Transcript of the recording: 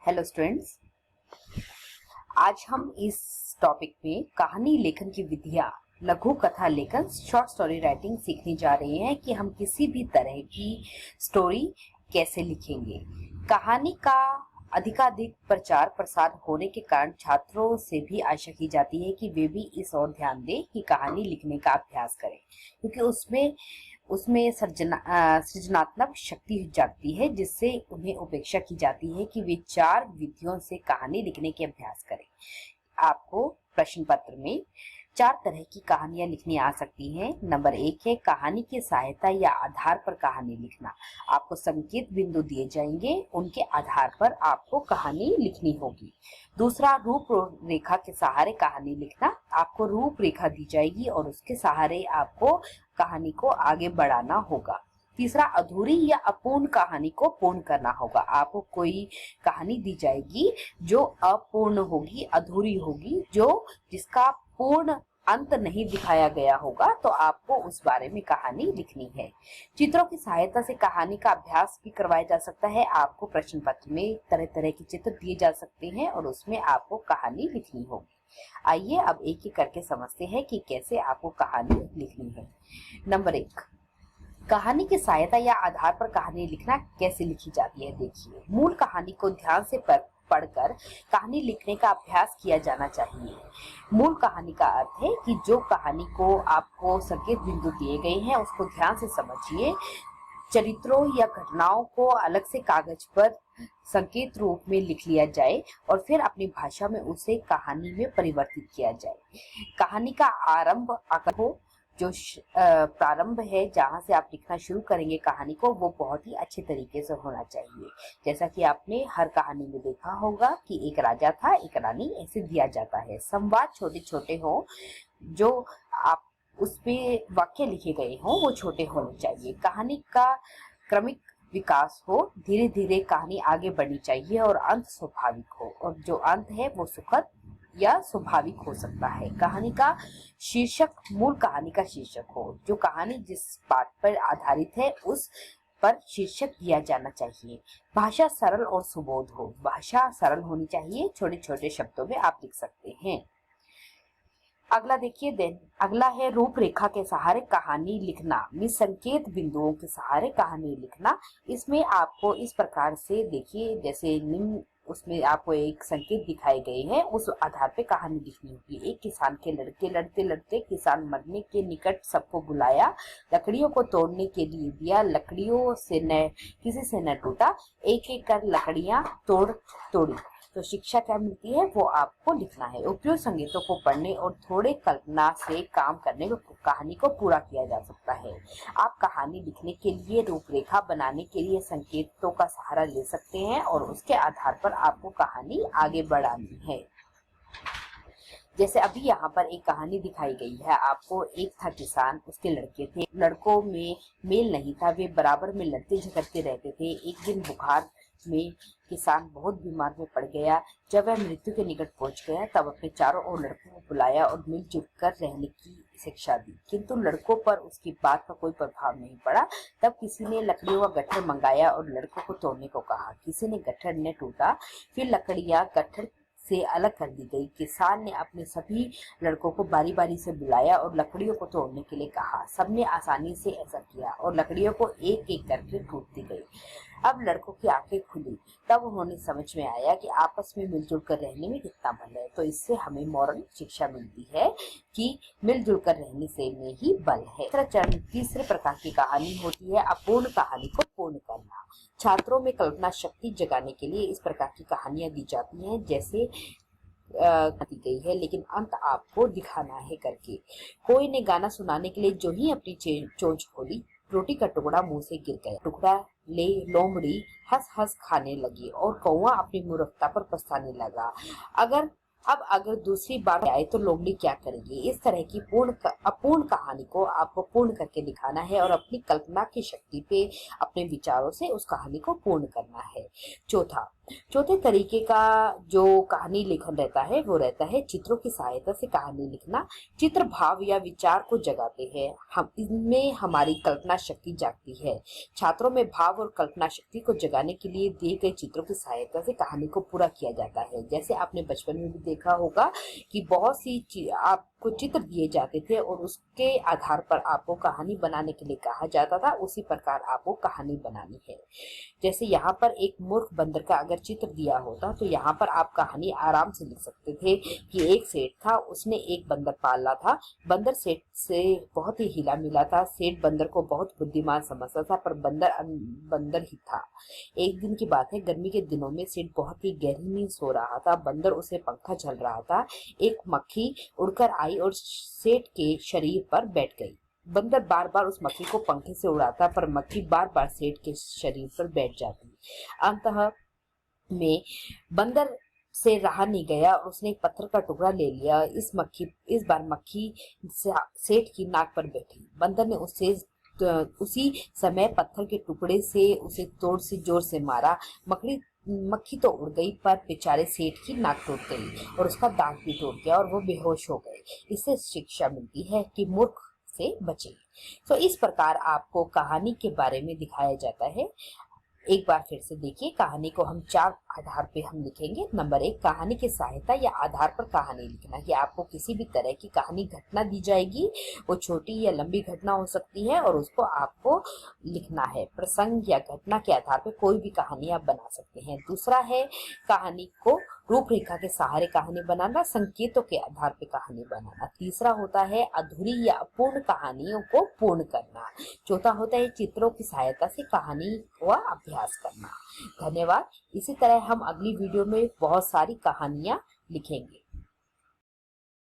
Hello students, आज हम इस टॉपिक में कहानी लेखन की विधियां, लघु कथा लेखन, शॉर्ट स्टोरी राइटिंग सीखने जा रहे हैं कि हम किसी भी तरह की स्टोरी कैसे लिखेंगे। कहानी का अधिकाधिक प्रचार प्रसार होने के कारण छात्रों से भी आशा की जाती है कि वे भी इस ओर ध्यान दें कि कहानी लिखने का अभ्यास करें, क्योंकि उसमें सृजनात्मक शक्ति जागती है, जिससे उन्हें उपेक्षा की जाती है कि वे 4 विधियों से कहानी लिखने के अभ्यास करें। आपको प्रश्न पत्र में 4 तरह की कहानियां लिखनी आ सकती हैं। नंबर 1 है कहानी की सहायता या आधार पर कहानी लिखना। आपको संकेत बिंदु दिए जाएंगे, उनके आधार पर आपको कहानी लिखनी होगी। दूसरा, रूपरेखा के सहारे कहानी लिखना। आपको रूपरेखा दी जाएगी और उसके सहारे आपको कहानी को आगे बढ़ाना होगा। तीसरा, अधूरी या अपूर्ण कहानी को पूर्ण करना होगा। आपको कोई कहानी दी जाएगी जो अपूर्ण होगी, अधूरी होगी, जिसका पूर्ण अंत नहीं दिखाया गया होगा, तो आपको उस बारे में कहानी लिखनी है। चित्रों की सहायता से कहानी का अभ्यास भी करवाया जा सकता है। आपको प्रश्न पत्र में तरह तरह के चित्र दिए जा सकते हैं और उसमें आपको कहानी लिखनी होगी। आइए अब एक एक करके समझते हैं कि कैसे आपको कहानी लिखनी है। नंबर 1, कहानी की सहायता या आधार पर कहानी लिखना कैसे लिखी जाती है। देखिए, मूल कहानी को ध्यान से पढ़कर कहानी लिखने का अभ्यास किया जाना चाहिए। मूल कहानी का अर्थ है कि जो कहानी को आपको संकेत बिंदु दिए गए हैं उसको ध्यान से समझिए। चरित्रों या घटनाओं को अलग से कागज पर संकेत रूप में लिख लिया जाए और फिर अपनी भाषा में उसे कहानी में परिवर्तित किया जाए। कहानी का आरंभ हो, जो प्रारंभ है, जहां से आप लिखना शुरू करेंगे कहानी को, वो बहुत ही अच्छे तरीके से होना चाहिए। जैसा कि आपने हर कहानी में देखा होगा कि एक राजा था, एक रानी, ऐसे दिया जाता है। संवाद छोटे छोटे हो, जो आप उसपे वाक्य लिखे गए हों वो छोटे होने चाहिए। कहानी का क्रमिक विकास हो, धीरे धीरे कहानी आगे बढ़नी चाहिए और अंत स्वाभाविक हो, और जो अंत है वो सुखद या स्वाभाविक हो सकता है। कहानी का शीर्षक मूल कहानी का शीर्षक हो। जो कहानी जिस पाठ पर आधारित है उस पर शीर्षक दिया जाना चाहिए। भाषा सरल और सुबोध हो। भाषा सरल होनी चाहिए, छोटे छोटे शब्दों में आप लिख सकते हैं। अगला देखिए, अगला है रूपरेखा के सहारे कहानी लिखना, संकेत बिंदुओं के सहारे कहानी लिखना। इसमें आपको इस प्रकार से देखिए, जैसे निम्न उसमें आपको एक संकेत दिखाए गए हैं, उस आधार पे कहानी लिखनी होगी। एक किसान के लड़के लड़ते लड़ते किसान मरने के निकट सबको बुलाया, लकड़ियों को तोड़ने के लिए दिया, लकड़ियों से न किसी से न टूटा, एक एक कर लकड़ियां तोड़ी। तो शिक्षा क्या मिलती है वो आपको लिखना है। उपयुक्त संकेतों को पढ़ने और थोड़े कल्पना से काम करने को कहानी को पूरा किया जा सकता है। आप कहानी लिखने के लिए रूपरेखा बनाने के लिए संकेतों का सहारा ले सकते हैं और उसके आधार पर आपको कहानी आगे बढ़ानी है। जैसे अभी यहाँ पर एक कहानी दिखाई गई है आपको। एक था किसान, उसके लड़के थे, लड़कों में मेल नहीं था, वे बराबर में लड़ते झगड़ते रहते थे। एक दिन बुखार में किसान बहुत बीमार में पड़ गया। जब वह मृत्यु के निकट पहुंच गया तब अपने चारों ओर लड़कों को बुलाया और मिलजुल कर रहने की शिक्षा दी, किंतु लड़कों पर उसकी बात का कोई प्रभाव नहीं पड़ा। तब किसी ने लकड़ियों का गट्ठर मंगाया और लड़कों को तोड़ने को कहा। किसी ने गट्ठर न टूटा, फिर लकड़ियां गट्ठर से अलग कर दी गई। किसान ने अपने सभी लड़कों को बारी बारी से बुलाया और लकड़ियों को तोड़ने के लिए कहा। सबने आसानी से ऐसा किया और लकड़ियों को एक एक करके टूटती गई। अब लड़कों की आंखें खुली, तब उन्होंने समझ में आया कि आपस में मिलजुल कर रहने में कितना बल है। तो इससे हमें मॉरल शिक्षा मिलती है कि मिलजुल कर रहने से में ही बल है। तीसरे प्रकार की कहानी होती है अपूर्ण कहानी को पूर्ण करना। छात्रों में कल्पना शक्ति जगाने के लिए इस प्रकार की कहानियां दी जाती हैं, जैसे दी गई है, लेकिन अंत आपको दिखाना है करके। कोई ने गाना सुनाने के लिए जो ही अपनी चोंच खोली, रोटी का टुकड़ा मुंह से गिर गया। टुकड़ा ले लोमड़ी हंस हंस खाने लगी और कौवा अपनी मूर्खता पर पछताने लगा। अगर दूसरी बार आए तो लोमड़ी क्या करेगी। इस तरह की अपूर्ण कहानी को आपको पूर्ण करके दिखाना है और अपनी कल्पना की शक्ति पे अपने विचारों से उस कहानी को पूर्ण करना है। चौथा, चौथे तरीके का जो कहानी लेखन रहता है वो रहता है चित्रों की सहायता से कहानी लिखना। चित्र भाव या विचार को जगाते हैं, हम इनमें हमारी कल्पना शक्ति जागती है। छात्रों में भाव और कल्पना शक्ति को जगाने के लिए दिए गए चित्रों की सहायता से कहानी को पूरा किया जाता है। जैसे आपने बचपन में भी देखा होगा कि बहुत सी आपको चित्र दिए जाते थे और उसके आधार पर आपको कहानी बनाने के लिए कहा जाता था, उसी प्रकार आपको कहानी बनानी है। जैसे यहाँ पर एक मूर्ख बंदर का अगर चित्र दिया होता तो यहाँ पर आप कहानी आराम से लिख सकते थे कि एक सेठ था, उसने एक बंदर पाला था। बंदर सेठ से बहुत ही हिला मिला था। सेठ बंदर को बहुत बुद्धिमान समझता था, पर बंदर बंदर ही था। एक दिन की बात है, गर्मी के दिनों में सेठ बहुत ही गहरी नींद सो रहा था। बंदर उसे पंखा झल रहा था। एक मक्खी उड़कर आई और सेठ के शरीर पर बैठ गई। बंदर बार बार उस मक्खी को पंखे से उड़ाता, पर मक्खी बार बार सेठ के शरीर पर बैठ जाती। अंततः में बंदर से रहा नहीं गया और उसने एक पत्थर का टुकड़ा ले लिया। इस बार मक्खी सेठ की नाक पर बैठी। बंदर ने उसी समय पत्थर के टुकड़े से उसे तोड़ से जोर से मारा। मक्खी तो उड़ गई, पर बेचारे सेठ की नाक टूट गई और उसका दांत भी टूट गया और वो बेहोश हो गए। इससे शिक्षा मिलती है कि मूर्ख से बचें। तो इस प्रकार आपको कहानी के बारे में दिखाया जाता है। एक बार फिर से देखिए, कहानी को हम 4 आधार पे हम लिखेंगे। नंबर 1, कहानी की सहायता या आधार पर कहानी लिखना। कि आपको किसी भी तरह की कहानी घटना दी जाएगी, वो छोटी या लंबी घटना हो सकती है और उसको आपको लिखना है। प्रसंग या घटना के आधार पर कोई भी कहानी आप बना सकते हैं। दूसरा है कहानी को रूपरेखा के सहारे कहानी बनाना, संकेतों के आधार पर कहानी बनाना। तीसरा होता है अधूरी या अपूर्ण कहानियों को पूर्ण करना। चौथा होता है चित्रों की सहायता से कहानी का अभ्यास करना। धन्यवाद। इसी तरह हम अगली वीडियो में बहुत सारी कहानियां लिखेंगे।